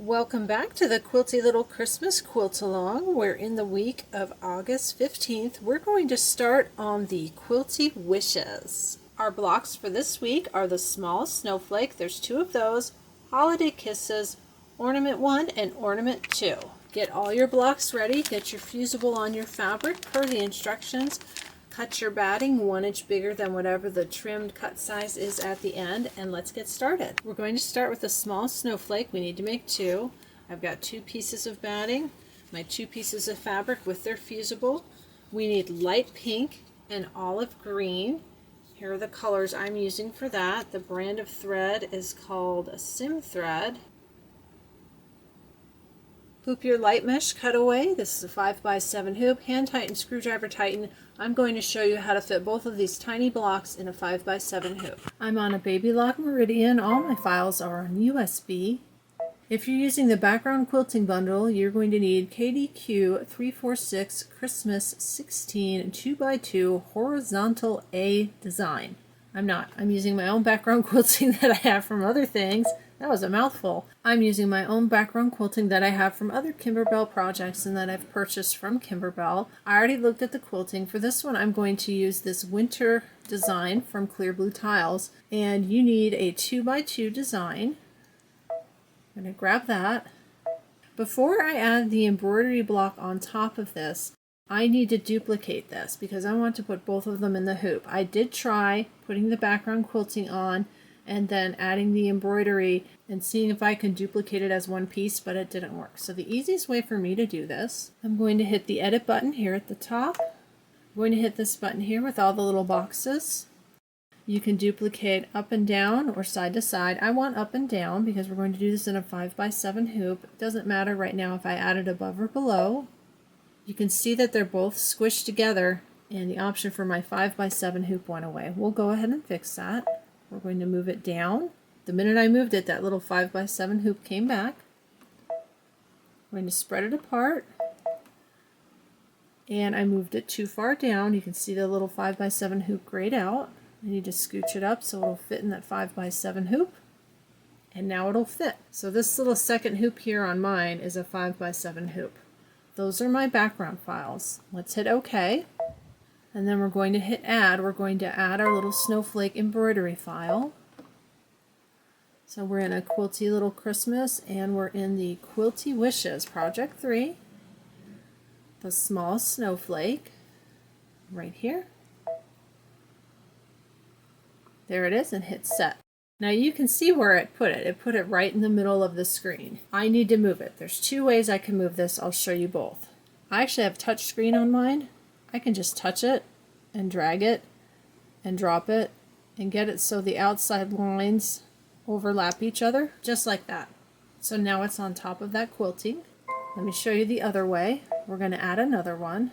Welcome back to the Quilty Little Christmas Quilt Along. We're in the week of August 15th. We're going to start on the Quilty Wishes. Our blocks for this week are the small Snowflake, there's two of those, Holiday Kisses, Ornament One, and Ornament Two. Get all your blocks ready, get your fusible on your fabric per the instructions. Cut your batting 1 inch bigger than whatever the trimmed cut size is at the end, and let's get started. We're going to start with a small snowflake. We need to make two. I've got 2 pieces of batting, my 2 pieces of fabric with their fusible. We need light pink and olive green. Here are the colors I'm using for that. The brand of thread is called a Sim thread. Hoop your light mesh cutaway. This is a 5x7 hoop. Hand tighten, screwdriver tighten. I'm going to show you how to fit both of these tiny blocks in a 5x7 hoop. I'm on a Baby Lock Meridian. All my files are on USB. If you're using the background quilting bundle, you're going to need KDQ 346 Christmas 16 2x2 horizontal A design. I'm using my own background quilting that I have from other things. That was a mouthful. I'm using my own background quilting that I have from other Kimberbell projects and that I've purchased from Kimberbell. I already looked at the quilting. For this one, I'm going to use this winter design from Clear Blue Tiles. And you need a 2x2 design. I'm going to grab that. Before I add the embroidery block on top of this, I need to duplicate this because I want to put both of them in the hoop. I did try putting the background quilting on and then adding the embroidery and seeing if I can duplicate it as one piece, but it didn't work. So the easiest way for me to do this, I'm going to hit the edit button here at the top. I'm going to hit this button here with all the little boxes. You can duplicate up and down or side to side. I want up and down because we're going to do this in a 5x7 hoop. It doesn't matter right now if I add it above or below. You can see that they're both squished together and the option for my 5x7 hoop went away. We'll go ahead and fix that. We're going to move it down. The minute I moved it, that little 5x7 hoop came back. I'm going to spread it apart. And I moved it too far down. You can see the little 5x7 hoop grayed out. I need to scooch it up so it'll fit in that 5x7 hoop. And now it'll fit. So this little second hoop here on mine is a 5x7 hoop. Those are my background files. Let's hit OK. And then we're going to hit add. We're going to add our little snowflake embroidery file. So we're in a Quilty Little Christmas and we're in the Quilty Wishes Project 3. The small snowflake right here. There it is, and hit set. Now you can see where it put it. It put it right in the middle of the screen. I need to move it. There's 2 ways I can move this. I'll show you both. I actually have touch screen on mine. I can just touch it and drag it and drop it and get it so the outside lines overlap each other, just like that. So now it's on top of that quilting. Let me show you the other way. We're going to add another one.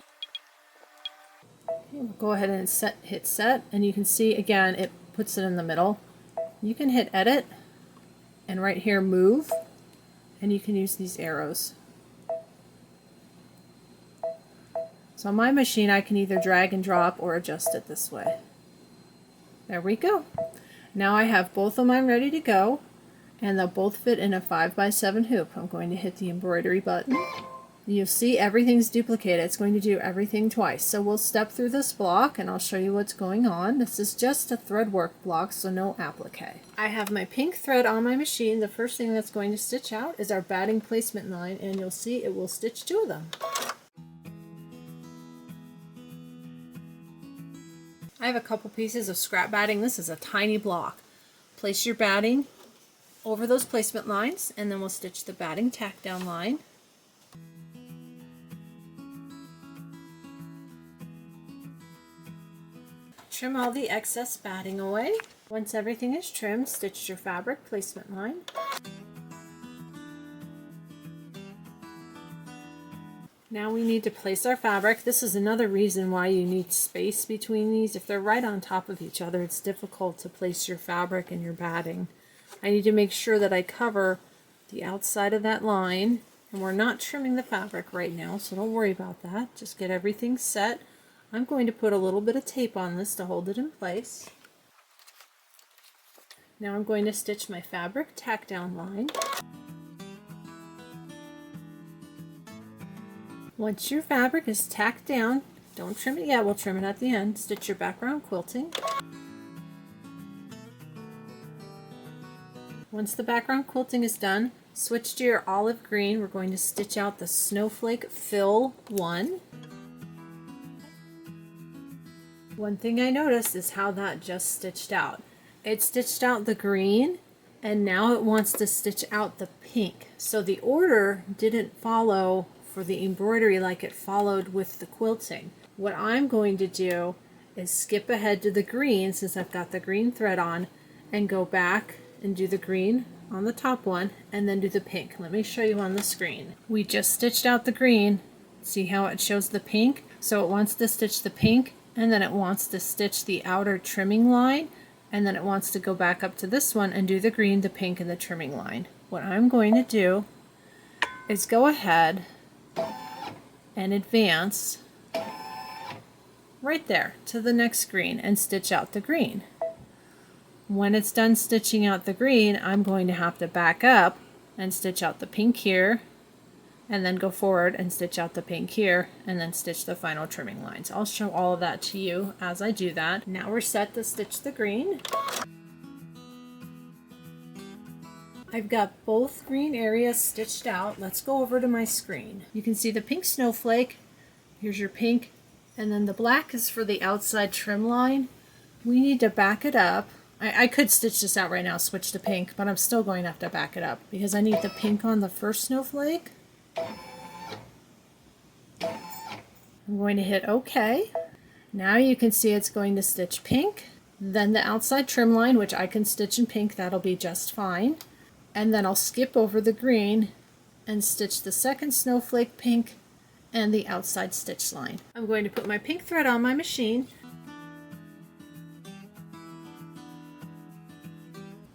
Okay, we'll go ahead and hit set, and you can see again it puts it in the middle. You can hit edit and right here move, and you can use these arrows. So on my machine I can either drag and drop or adjust it this way. There we go. Now I have both of mine ready to go, and they'll both fit in a 5x7 hoop. I'm going to hit the embroidery button. You'll see everything's duplicated. It's going to do everything twice. So we'll step through this block and I'll show you what's going on. This is just a thread work block, so no applique. I have my pink thread on my machine. The first thing that's going to stitch out is our batting placement line, and you'll see it will stitch 2 of them. I have a couple pieces of scrap batting. This is a tiny block. Place your batting over those placement lines, and then we'll stitch the batting tack down line. Trim all the excess batting away. Once everything is trimmed, stitch your fabric placement line. Now we need to place our fabric. This is another reason why you need space between these. If they're right on top of each other, it's difficult to place your fabric and your batting. I need to make sure that I cover the outside of that line, and we're not trimming the fabric right now, so don't worry about that. Just get everything set. I'm going to put a little bit of tape on this to hold it in place. Now I'm going to stitch my fabric tack down line. Once your fabric is tacked down, don't trim it yet, we'll trim it at the end. Stitch your background quilting. Once the background quilting is done, switch to your olive green. We're going to stitch out the Snowflake Fill 1. One thing I noticed is how that just stitched out. It stitched out the green, and now it wants to stitch out the pink. So the order didn't follow for the embroidery like it followed with the quilting. What I'm going to do is skip ahead to the green, since I've got the green thread on, and go back and do the green on the top one, and then do the pink. Let me show you on the screen. We just stitched out the green. See how it shows the pink? So it wants to stitch the pink, and then it wants to stitch the outer trimming line, and then it wants to go back up to this one and do the green, the pink, and the trimming line. What I'm going to do is go ahead and advance right there to the next green and stitch out the green. When it's done stitching out the green, I'm going to have to back up and stitch out the pink here, and then go forward and stitch out the pink here, and then stitch the final trimming lines. I'll show all of that to you as I do that. Now we're set to stitch the green. I've got both green areas stitched out. Let's go over to my screen. You can see the pink snowflake. Here's your pink, and then the black is for the outside trim line. We need to back it up. I could stitch this out right now, switch to pink, but I'm still going to have to back it up because I need the pink on the first snowflake. I'm going to hit OK. Now you can see it's going to stitch pink, then the outside trim line, which I can stitch in pink, that'll be just fine. And then I'll skip over the green and stitch the second snowflake pink and the outside stitch line. I'm going to put my pink thread on my machine.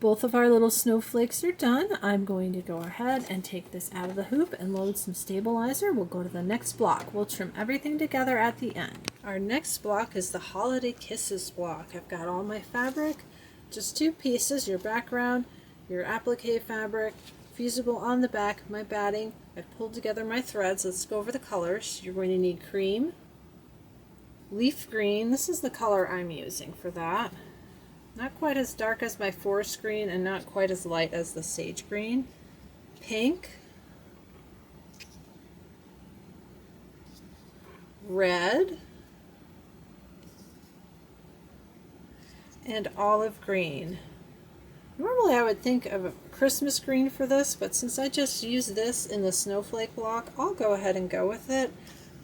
Both of our little snowflakes are done. I'm going to go ahead and take this out of the hoop and load some stabilizer. We'll go to the next block. We'll trim everything together at the end. Our next block is the Holiday Kisses block. I've got all my fabric, just two pieces, your background, your applique fabric, fusible on the back, my batting. I've pulled together my threads. Let's go over the colors. You're going to need cream, leaf green. This is the color I'm using for that. Not quite as dark as my forest green and not quite as light as the sage green. Pink, red, and olive green. Normally I would think of a Christmas green for this, but since I just used this in the snowflake block, I'll go ahead and go with it.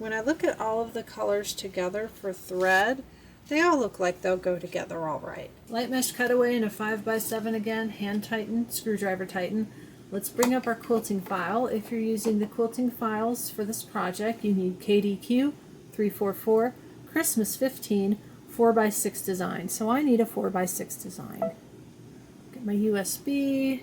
When I look at all of the colors together for thread, they all look like they'll go together all right. Light mesh cutaway in a 5x7 again, hand tighten, screwdriver tighten. Let's bring up our quilting file. If you're using the quilting files for this project, you need KDQ 344, Christmas 15, 4x6 design. So I need a 4x6 design. Get my USB.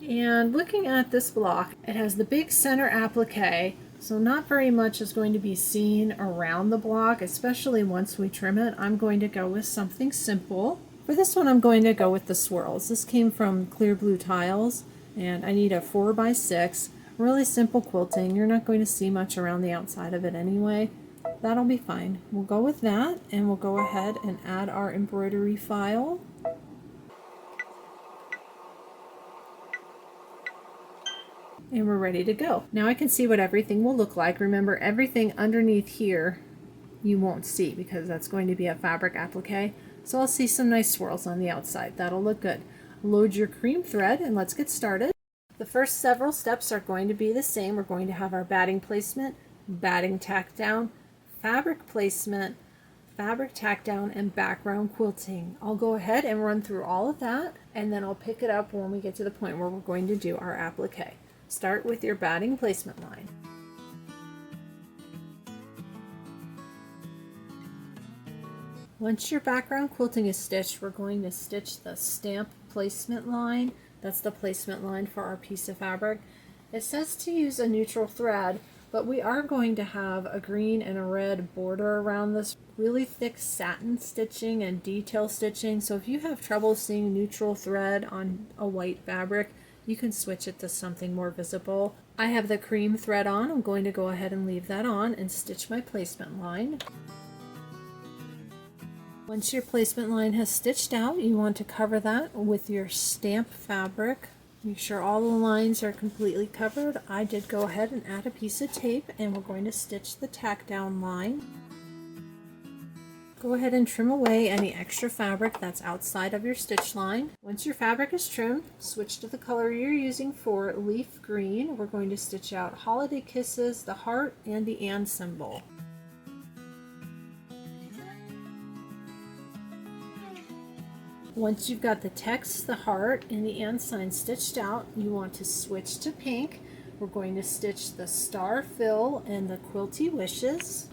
And looking at this block, it has the big center applique. So not very much is going to be seen around the block, especially once we trim it. I'm going to go with something simple. For this one, I'm going to go with the swirls. This came from Clear Blue Tiles, and I need a 4x6. Really simple quilting. You're not going to see much around the outside of it anyway. That'll be fine. We'll go with that, and we'll go ahead and add our embroidery file. And we're ready to go. Now I can see what everything will look like. Remember, everything underneath here you won't see because that's going to be a fabric applique. So I'll see some nice swirls on the outside. That'll look good. Load your cream thread and let's get started. The first several steps are going to be the same. We're going to have our batting placement, batting tack down, fabric placement, fabric tack down, and background quilting. I'll go ahead and run through all of that, and then I'll pick it up when we get to the point where we're going to do our applique. Start with your batting placement line. Once your background quilting is stitched, we're going to stitch the stamp placement line. That's the placement line for our piece of fabric. It says to use a neutral thread, but we are going to have a green and a red border around this, really thick satin stitching and detail stitching. So if you have trouble seeing neutral thread on a white fabric, You can switch it to something more visible. I have the cream thread on. I'm going to go ahead and leave that on and stitch my placement line. Once your placement line has stitched out, you want to cover that with your stamp fabric. Make sure all the lines are completely covered. I did go ahead and add a piece of tape, and we're going to stitch the tack down line. Go ahead and trim away any extra fabric that's outside of your stitch line. Once your fabric is trimmed, switch to the color you're using for leaf green. We're going to stitch out Holiday Kisses, the heart, and the and symbol. Once you've got the text, the heart, and the and sign stitched out, you want to switch to pink. We're going to stitch the star fill and the Quilty Wishes.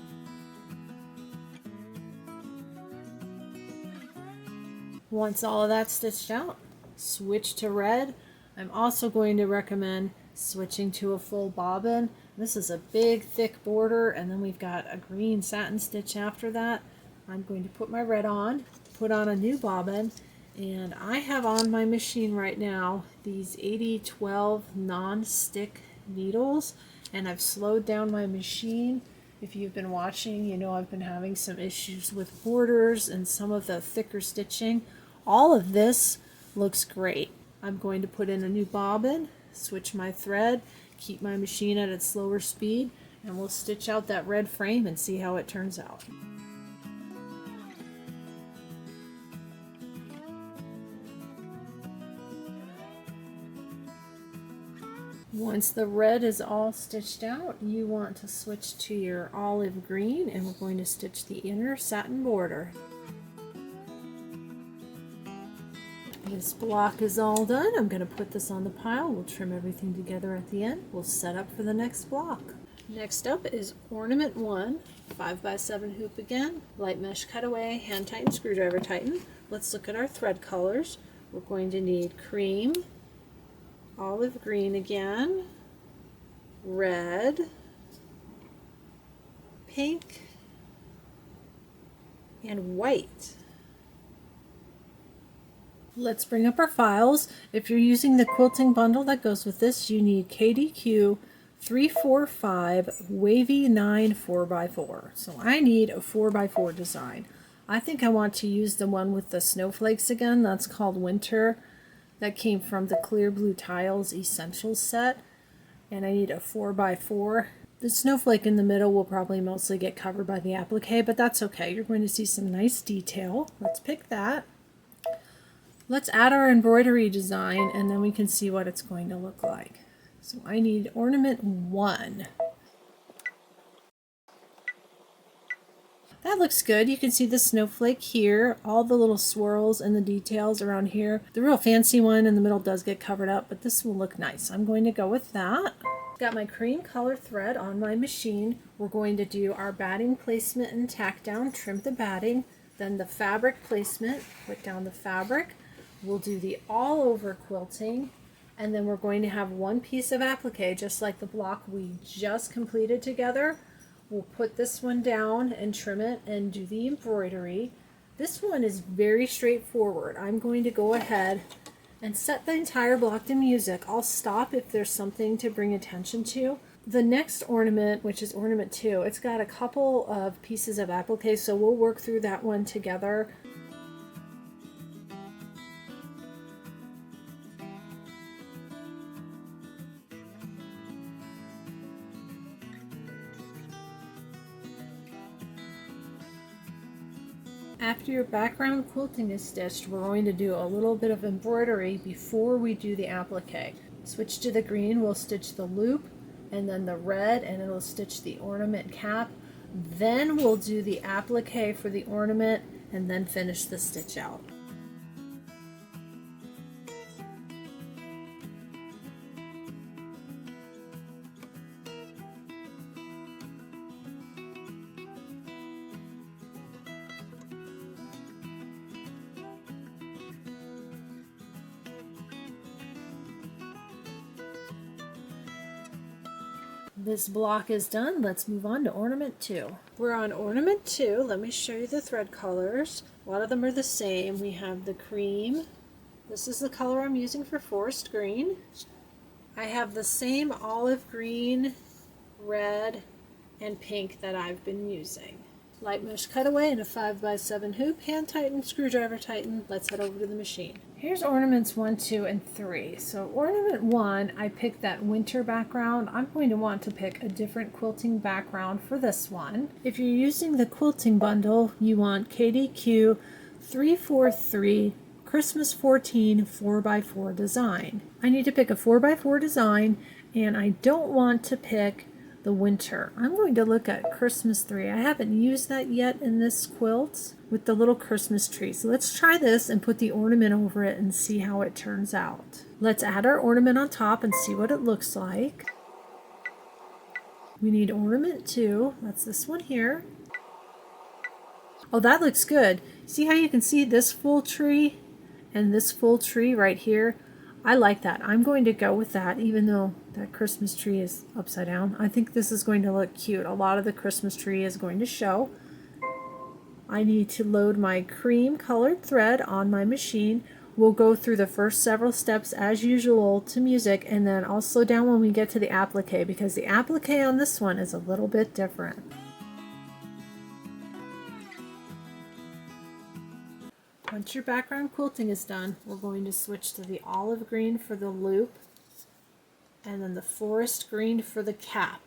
Once all of that's stitched out, switch to red. I'm also going to recommend switching to a full bobbin. This is a big thick border, and then we've got a green satin stitch after that. I'm going to put my red on, put on a new bobbin, and I have on my machine right now these 8012 non-stick needles, and I've slowed down my machine. If you've been watching, you know I've been having some issues with borders and some of the thicker stitching. All of this looks great. I'm going to put in a new bobbin, switch my thread, keep my machine at its slower speed, and we'll stitch out that red frame and see how it turns out. Once the red is all stitched out, you want to switch to your olive green, and we're going to stitch the inner satin border. This block is all done. I'm going to put this on the pile. We'll trim everything together at the end. We'll set up for the next block. Next up is Ornament One, 5x7 hoop again, light mesh cutaway, hand tighten, screwdriver tighten. Let's look at our thread colors. We're going to need cream, olive green again, red, pink, and white. Let's bring up our files. If you're using the quilting bundle that goes with this, you need KDQ 345 Wavy 9 4x4. So I need a 4x4 design. I think I want to use the one with the snowflakes again. That's called Winter. That came from the Clear Blue Tiles Essentials set, and I need a 4x4. The snowflake in the middle will probably mostly get covered by the applique, but that's okay. You're going to see some nice detail. Let's pick that. Let's add our embroidery design, and then we can see what it's going to look like. So I need Ornament One. That looks good. You can see the snowflake here, all the little swirls and the details around here. The real fancy one in the middle does get covered up, but this will look nice. I'm going to go with that. Got my cream color thread on my machine. We're going to do our batting placement and tack down, trim the batting, then the fabric placement, put down the fabric. We'll do the all over quilting, and then we're going to have one piece of applique, just like the block we just completed together. We'll put this one down and trim it and do the embroidery. This one is very straightforward. I'm going to go ahead and set the entire block to music. I'll stop if there's something to bring attention to. The next ornament, which is Ornament Two, it's got a couple of pieces of applique, so we'll work through that one together. After your background quilting is stitched, we're going to do a little bit of embroidery before we do the applique. Switch to the green, we'll stitch the loop, and then the red, and it'll stitch the ornament cap. Then we'll do the applique for the ornament, and then finish the stitch out. This block is done. Let's move on to Ornament 2. We're on Ornament 2. Let me show you the thread colors. A lot of them are the same. We have the cream, This is the color I'm using for forest green. I have the same olive green, red, and pink that I've been using. Light mesh cutaway in a 5x7 hoop, hand tighten, screwdriver tighten. Let's head over to the machine. Here's Ornaments 1, 2, and 3. So Ornament 1, I picked that winter background. I'm going to want to pick a different quilting background for this one. If you're using the quilting bundle, you want KDQ 343 Christmas 14 4x4 design. I need to pick a 4x4 design, and I don't want to pick the winter. I'm going to look at Christmas 3. I haven't used that yet in this quilt with the little Christmas tree. So let's try this and put the ornament over it and see how it turns out. Let's add our ornament on top and see what it looks like. We need Ornament 2. That's this one here. Oh, that looks good. See how you can see this full tree and this full tree right here? I like that. I'm going to go with that, even though that Christmas tree is upside down. I think this is going to look cute. A lot of the Christmas tree is going to show. I need to load my cream colored thread on my machine. We'll go through the first several steps as usual to music, and then I'll slow down when we get to the applique, because the applique on this one is a little bit different. Once your background quilting is done, we're going to switch to the olive green for the loop and then the forest green for the cap.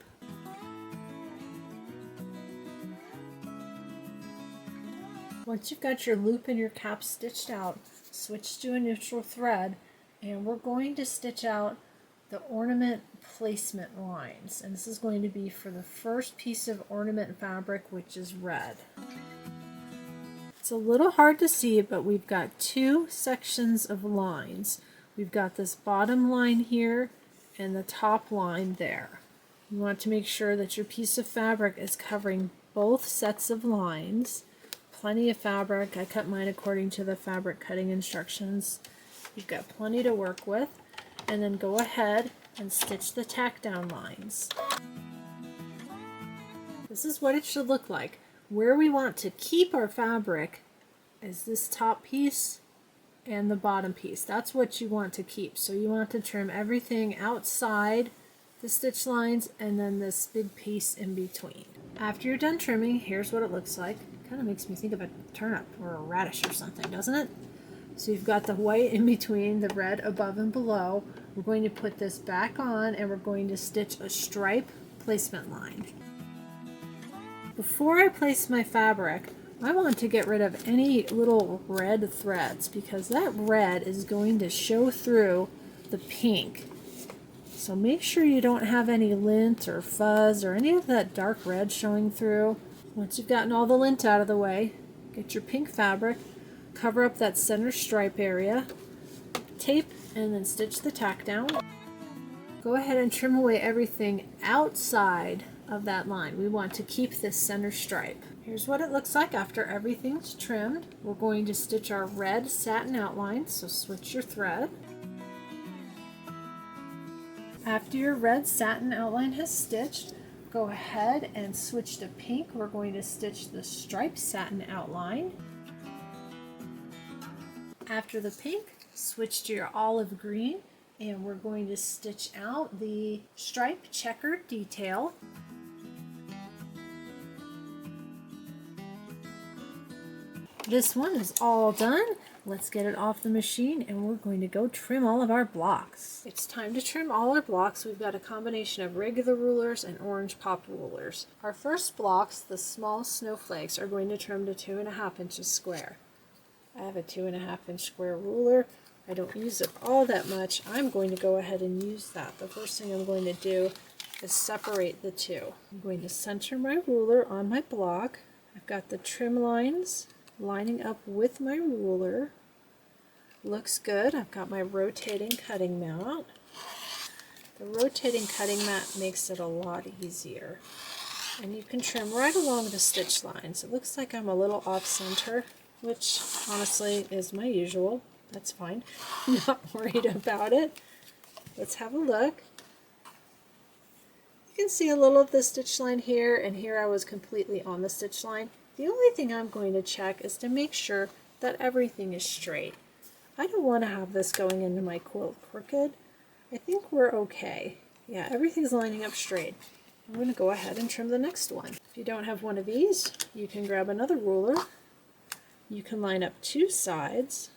Once you've got your loop and your cap stitched out, switch to a neutral thread, and we're going to stitch out the ornament placement lines. And this is going to be for the first piece of ornament fabric, which is red. It's a little hard to see, but we've got two sections of lines. We've got this bottom line here and the top line there. You want to make sure that your piece of fabric is covering both sets of lines. Plenty of fabric. I cut mine according to the fabric cutting instructions. You've got plenty to work with. And then go ahead and stitch the tack down lines. This is what it should look like. Where we want to keep our fabric is this top piece and the bottom piece. That's what you want to keep. So you want to trim everything outside the stitch lines and then this big piece in between. After you're done trimming, here's what it looks like. Kind of makes me think of a turnip or a radish or something, doesn't it? So you've got the white in between, the red above and below. We're going to put this back on and we're going to stitch a stripe placement line. Before I place my fabric, I want to get rid of any little red threads because that red is going to show through the pink. So make sure you don't have any lint or fuzz or any of that dark red showing through. Once you've gotten all the lint out of the way, get your pink fabric, cover up that center stripe area, tape, and then stitch the tack down. Go ahead and trim away everything outside of that line. We want to keep this center stripe. Here's what it looks like after everything's trimmed. We're going to stitch our red satin outline, so switch your thread. After your red satin outline has stitched, go ahead and switch to pink. We're going to stitch the striped satin outline. After the pink, switch to your olive green, and we're going to stitch out the striped checkered detail. This one is all done. Let's get it off the machine and we're going to go trim all of our blocks. It's time to trim all our blocks. We've got a combination of regular rulers and orange pop rulers. Our first blocks, the small snowflakes, are going to trim to 2.5 inches square. I have a 2.5 inch square ruler. I don't use it all that much. I'm going to go ahead and use that. The first thing I'm going to do is separate the two. I'm going to center my ruler on my block. I've got the trim lines lining up with my ruler. Looks good. I've got my rotating cutting mat. The rotating cutting mat makes it a lot easier. And you can trim right along the stitch lines. It looks like I'm a little off center, which honestly is my usual. That's fine. I'm not worried about it. Let's have a look. You can see a little of the stitch line here, and here I was completely on the stitch line. The only thing I'm going to check is to make sure that everything is straight. I don't want to have this going into my quilt crooked. I think we're okay. Yeah, everything's lining up straight. I'm going to go ahead and trim the next one. If you don't have one of these, you can grab another ruler. You can line up two sides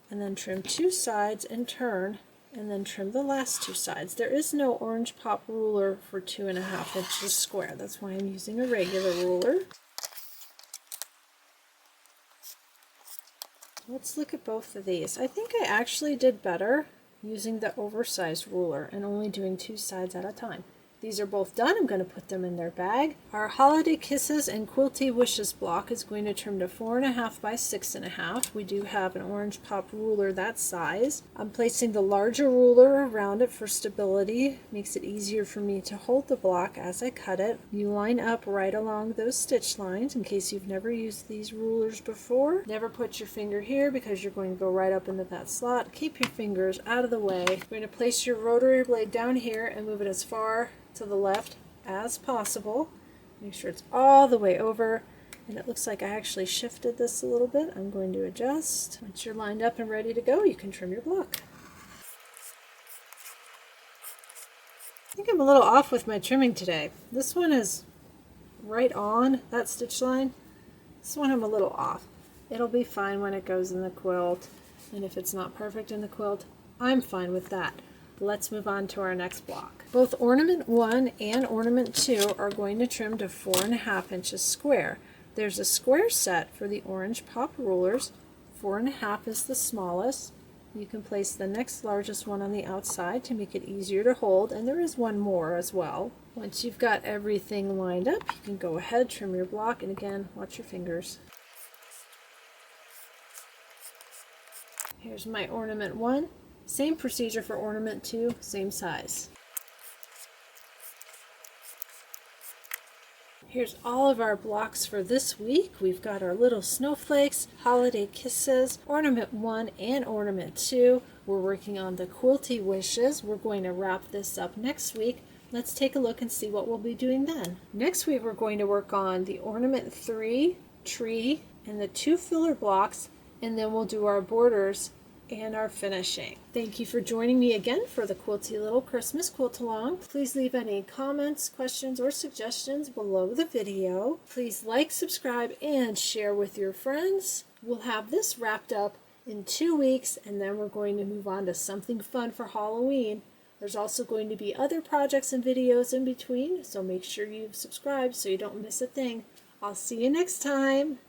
and then trim two sides and turn and then trim the last two sides. There is no orange pop ruler for 2.5 inches square. That's why I'm using a regular ruler. Let's look at both of these. I think I actually did better using the oversized ruler and only doing two sides at a time. These are both done. I'm going to put them in their bag. Our Holiday Kisses and Quilty Wishes block is going to trim to 4.5 by 6.5. We do have an orange pop ruler that size. I'm placing the larger ruler around it for stability. Makes it easier for me to hold the block as I cut it. You line up right along those stitch lines in case you've never used these rulers before. Never put your finger here because you're going to go right up into that slot. Keep your fingers out of the way. You're going to place your rotary blade down here and move it as far to the left as possible. Make sure it's all the way over, and it looks like I actually shifted this a little bit. I'm going to adjust. Once you're lined up and ready to go, you can trim your block. I think I'm a little off with my trimming today. This one is right on that stitch line. This one I'm a little off. It'll be fine when it goes in the quilt, and if it's not perfect in the quilt, I'm fine with that. Let's move on to our next block. Both Ornament One and Ornament Two are going to trim to 4.5 inches square. There's a square set for the orange pop rulers. 4.5 is the smallest. You can place the next largest one on the outside to make it easier to hold, and there is one more as well. Once you've got everything lined up, you can go ahead, trim your block, and again, watch your fingers. Here's my Ornament One. Same procedure for Ornament Two, same size. Here's all of our blocks for this week. We've got our little snowflakes, Holiday Kisses, Ornament One and Ornament Two. We're working on the Quilty Wishes. We're going to wrap this up next week. Let's take a look and see what we'll be doing then. Next week we're going to work on the Ornament 3 tree and the 2 filler blocks, and then we'll do our borders and our finishing. Thank you for joining me again for the Quilty Little Christmas Quilt Along. Please leave any comments, questions, or suggestions below the video. Please like, subscribe, and share with your friends. We'll have this wrapped up in 2 weeks, and then we're going to move on to something fun for Halloween. There's also going to be other projects and videos in between, so make sure you've subscribed so you don't miss a thing. I'll see you next time.